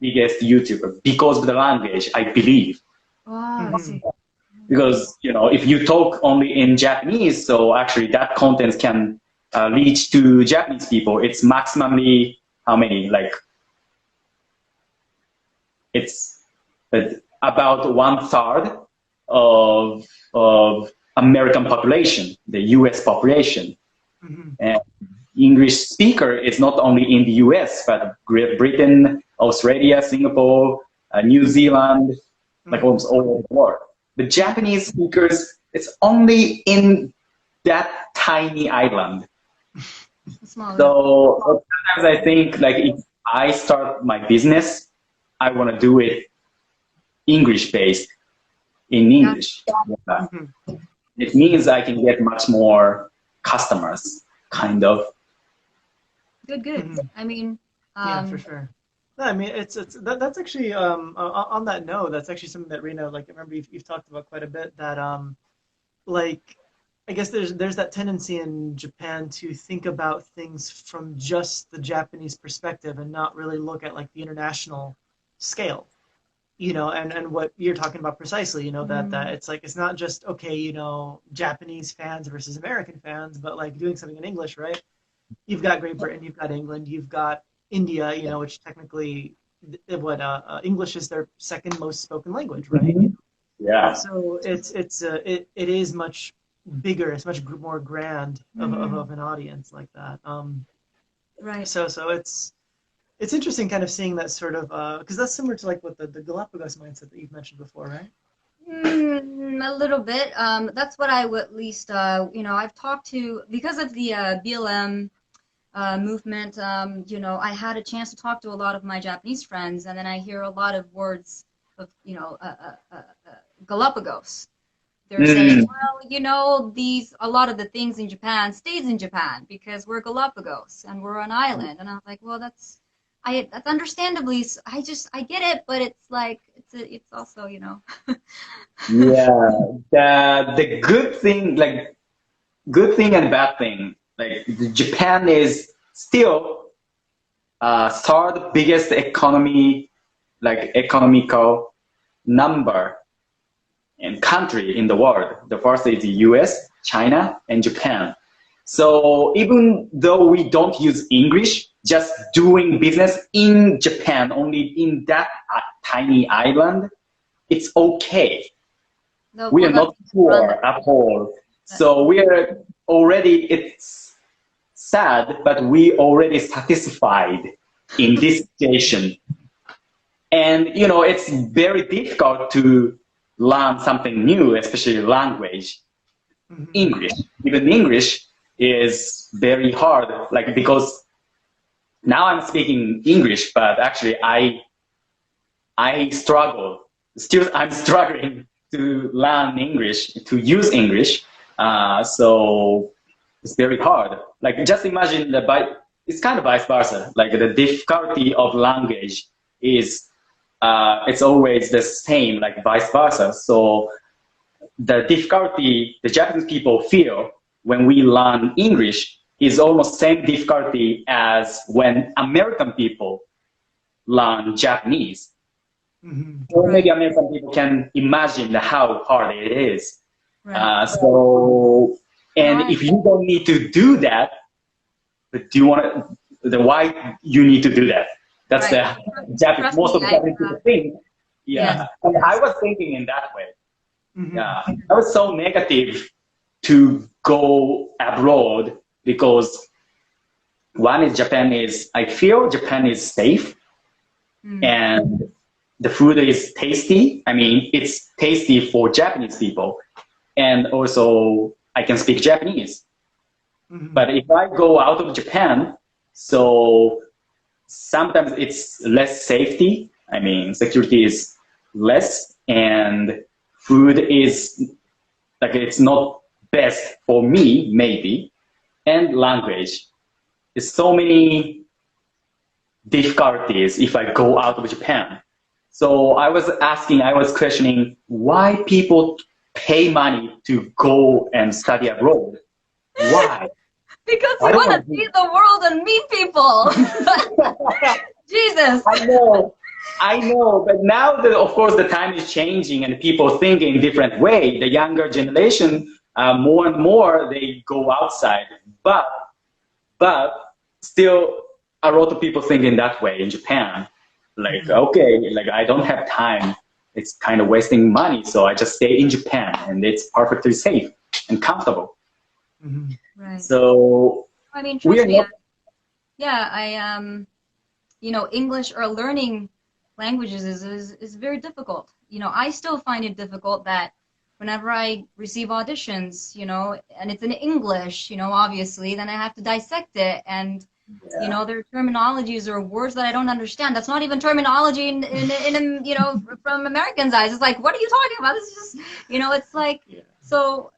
biggest YouTuber because of the language, I believe. Wow. Because, you know, if you talk only in Japanese, so actually that content can reach to Japanese people. It's maximally how many? Like, it's about 1/3 of American population, the US population. And English speaker is not only in the US, but Great Britain, Australia, Singapore, New Zealand, like almost all over the world. The Japanese speakers, it's only in that tiny island. So sometimes I think, like, if I start my business, I want to do it English-based, in English. Yeah. It means I can get much more customers, kind of. Good. I mean, yeah, for sure. No, I mean, that's actually on that note, that's actually something that Rina, like, I remember you've talked about quite a bit, that like, I guess there's that tendency in Japan to think about things from just the Japanese perspective and not really look at like the international scale, you know, and what you're talking about precisely, you know, that it's like, it's not just, okay, you know, Japanese fans versus American fans, but like doing something in English, right? You've got Great Britain, you've got England, you've got India, you know, which technically, English is their second most spoken language, right? Yeah. So it is much bigger, it's much more grand of an audience like that. right. So it's interesting kind of seeing that sort of, because that's similar to like what the Galapagos mindset that you've mentioned before, right? A little bit. That's what I would at least, you know, I've talked to, because of the BLM movement, you know, I had a chance to talk to a lot of my Japanese friends, and then I hear a lot of words of, you know, Galapagos. They're saying, well, you know, a lot of the things in Japan stays in Japan because we're Galapagos and we're an island. And I was like, well, that's understandably, I get it, but it's like, it's also, you know. Yeah, the good thing, like, good thing and bad thing, like, Japan is still third biggest economy, like economical number and country in the world. The first is the US, China, and Japan. So even though we don't use English, just doing business in Japan, only in that tiny island, it's okay. No, We are not poor at all. So we are already, it's sad, but we already satisfied in this situation. And, you know, it's very difficult to learn something new, especially language. English, even English is very hard, like, because now I'm speaking English, but actually I struggle. Still, I'm struggling to learn English, to use English. So it's very hard. Like, just imagine it's kind of vice versa. Like, the difficulty of language is, it's always the same, like vice versa. So the difficulty the Japanese people feel when we learn English is almost same difficulty as when American people learn Japanese. Or maybe American people can imagine how hard it is. So, and if you don't need to do that, but do you want to, why you need to do that? That's the Japanese, most of the Japanese people think. Yeah. And I was thinking in that way. Yeah. I was so negative to go abroad because one is I feel Japan is safe and the food is tasty. I mean, it's tasty for Japanese people. And also I can speak Japanese. But if I go out of Japan, so sometimes it's less safety. I mean, security is less and food is like, it's not best for me, maybe. And language. There's so many difficulties if I go out of Japan. So I was questioning why people pay money to go and study abroad. Why? Because we want to see the world and meet people. Jesus. I know. I know, but now that of course the time is changing and people think in different way. The younger generation, more and more they go outside, but still a lot of people think in that way in Japan. Like, okay, like I don't have time. It's kind of wasting money, so I just stay in Japan, and it's perfectly safe and comfortable. Mm-hmm. Right. So I mean, trust me. You know, English or learning languages is very difficult. You know, I still find it difficult that whenever I receive auditions, you know, and it's in English, you know, obviously, then I have to dissect it, and you know, there are terminologies or words that I don't understand. That's not even terminology in you know, from Americans' eyes. It's like, what are you talking about? This is just, you know, it's like, so,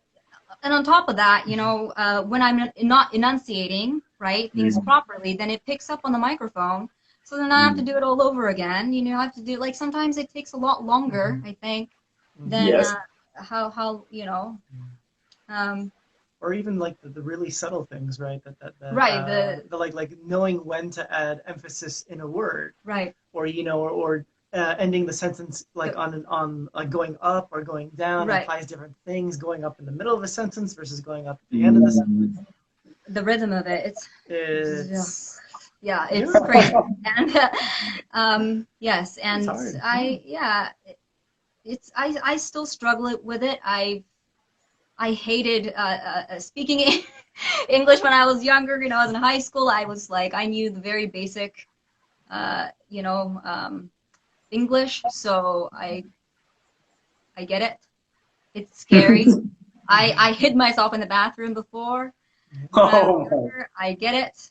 and on top of that, you know, when I'm not enunciating, right, things properly, then it picks up on the microphone. So then I have to do it all over again. You know, I have to do, like, sometimes it takes a lot longer, I think, than how, you know, or even like the really subtle things, right? Right. The like knowing when to add emphasis in a word, right? Or you know, or ending the sentence like on like going up or going down implies different things. Going up in the middle of a sentence versus going up at the end of the sentence. The rhythm of it, it's yeah, it's crazy. And yes, and I still struggle with it. I hated speaking English when I was younger. You know, I was in high school. I was like, I knew the very basic, you know, English. So I get it. It's scary. I hid myself in the bathroom before. I get it.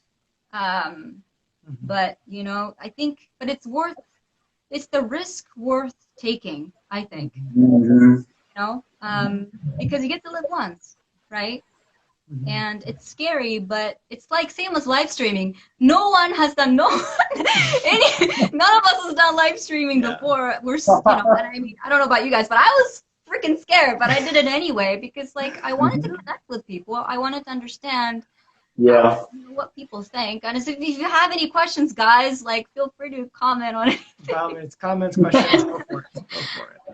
But you know, I think, but it's the risk worth taking, I think. You know, because you get to live once, right? And it's scary, but it's like same as live streaming. None of us has done live streaming before. We're, you know, and I mean, I don't know about you guys, but I was freaking scared, but I did it anyway because, like, I wanted to connect with people. I wanted to understand what people think. And if you have any questions, guys, like, feel free to comment on it. Comments, questions, go for it.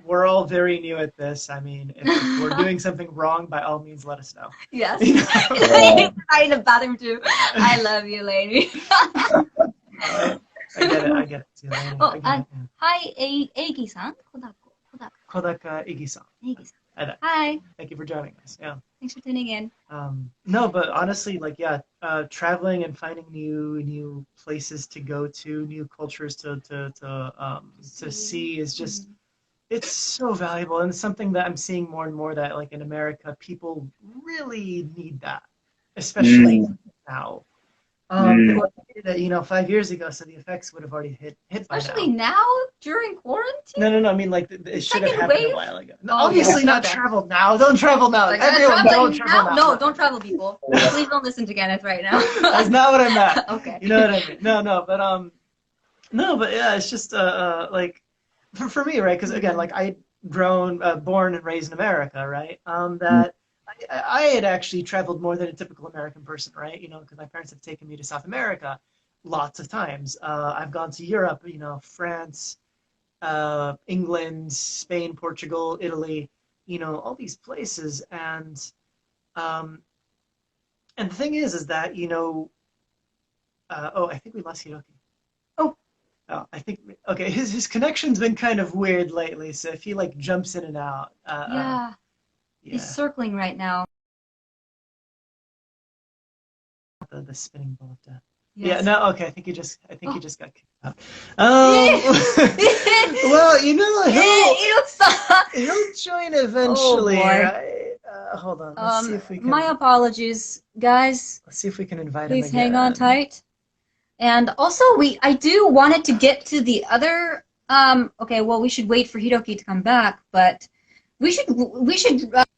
We're all very new at this. I mean, if we're doing something wrong, by all means, let us know. Yes. I in the bathroom too. I love you, lady. I get it. See you later. Hi, Egi-san. Kodaka Igi-san. Hi. Thank you for joining us. Yeah. Thanks for tuning in. No, but honestly, like, traveling and finding new places to go to, new cultures to see is just, it's so valuable, and it's something that I'm seeing more and more that, like, in America, people really need that, especially now. You know, 5 years ago, so the effects would have already hit especially by now during quarantine. No. I mean, like, it should have happened a while ago. No, Oh, obviously not travel now. Don't travel now. Like, Everyone, don't travel now. No, don't travel, people. Please don't listen to Kenneth right now. That's not what I meant. Okay. You know what I mean? No, but yeah, it's just like for me, right? Because again, like, I born and raised in America, right? That I had actually traveled more than a typical American person, right? You know, because my parents have taken me to South America lots of times. I've gone to Europe, you know, France, England, Spain, Portugal, Italy, you know, all these places. And the thing is that, you know, I think we lost Hiroki. Oh, I think, okay, his connection's been kind of weird lately, so if he, like, jumps in and out. Yeah. He's circling right now. The spinning ball of death. Yes. Yeah, no, okay, I think he just got kicked out. Well, you know, he'll join eventually, right? Hold on, let's see if we can. My apologies, guys. Let's see if we can invite him again. Please hang on tight. And also, I do wanted to get to the other, okay, well, we should wait for Hiroki to come back, but we should,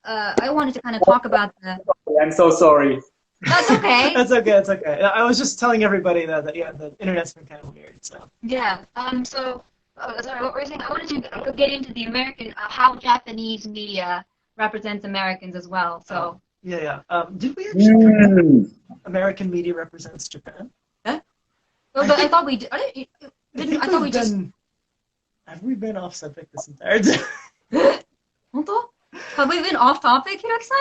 I wanted to kind of talk about the... I'm so sorry. That's okay. That's okay. I was just telling everybody that the internet's been kind of weird, so. Yeah, sorry, what were you saying? I wanted to get into the American, how Japanese media represents Americans as well, so. Yeah. Did we actually American media represents Japan? Huh? Well, but I thought we did. I thought we just... Have we been off subject this entire time? 本当 Have we been off topic, Hiraki-san?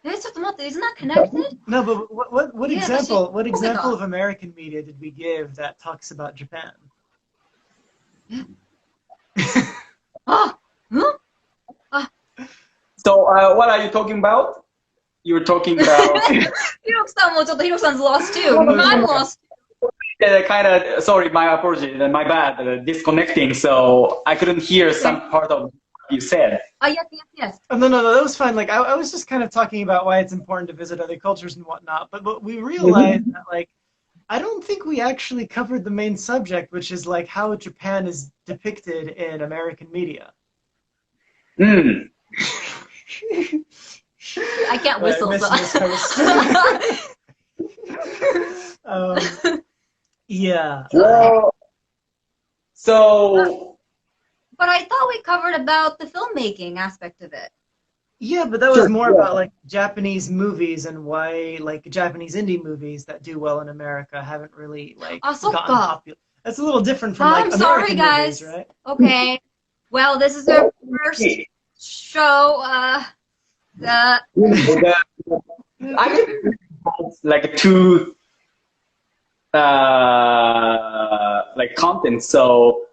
ちょっと待って、isn't that connected? No, but what Yeah, example but she- example of American media did we give that talks about Japan? あ、うん So what are you talking about? You're talking about ひろきさんもちょっとひろきさん lost too. I'm lost. kind of, sorry, my apology, my bad, disconnecting, so I couldn't hear some part of what you said. Yes. Oh, no, that was fine. Like, I was just kind of talking about why it's important to visit other cultures and whatnot, but we realized that, like, I don't think we actually covered the main subject, which is, like, how Japan is depicted in American media. Mm. I can't whistle. Yeah. Well, so... But I thought we covered about the filmmaking aspect of it. Yeah, but that was more about like Japanese movies and why like Japanese indie movies that do well in America haven't really like gotten popular. That's a little different from like American sorry, guys. movies, right? Okay. Well, this is our first show. I think like two like content. So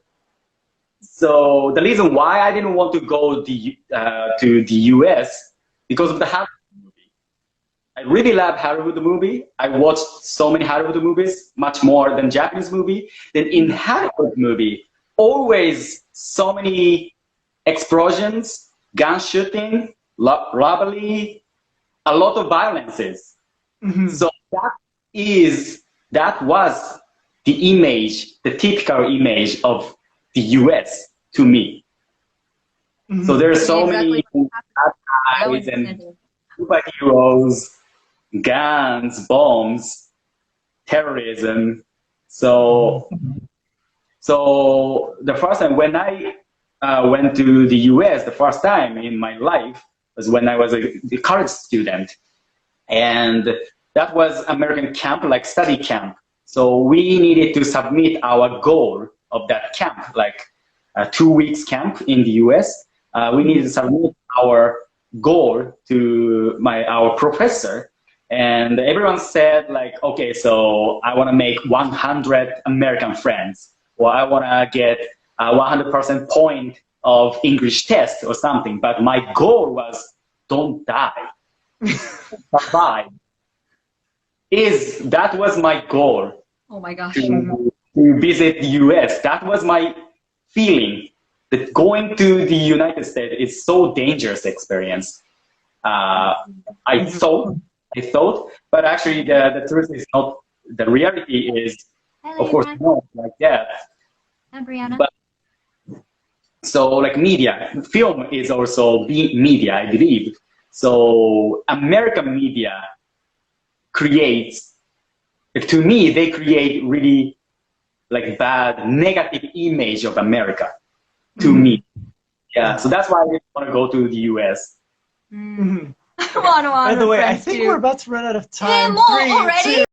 the reason why I didn't want to go to the US because of the Hollywood movie. I really love Hollywood movie. I watched so many Hollywood movies, much more than Japanese movie. Then in Hollywood movie, always so many explosions, gun shooting, robbery, a lot of violences. Mm-hmm. So that was the image, the typical image of the US to me. Mm-hmm. So there's so many guys and superheroes, guns, bombs, terrorism. So the first time when I went to the US, the first time in my life was when I was a college student. And that was American camp, like study camp. So we needed to submit our goal of that camp, like a 2 weeks camp in the US. We needed to submit our goal to our professor. And everyone said like, okay, so I want to make 100 American friends, or I want to get a 100% point of English test or something. But my goal was don't die, survive. That was my goal. Oh my gosh. To visit the US. That was my feeling that going to the United States is so dangerous experience. I thought, but actually the truth is not, the reality is, of course, not like that. Hi, Brianna. But, so like media, film is also media, I believe. So American media creates, to me, they create really like bad, negative image of America to me. Yeah, so that's why I want to go to the US. Mm-hmm. I want to By the way, I think too. we're about to run out of time. More already?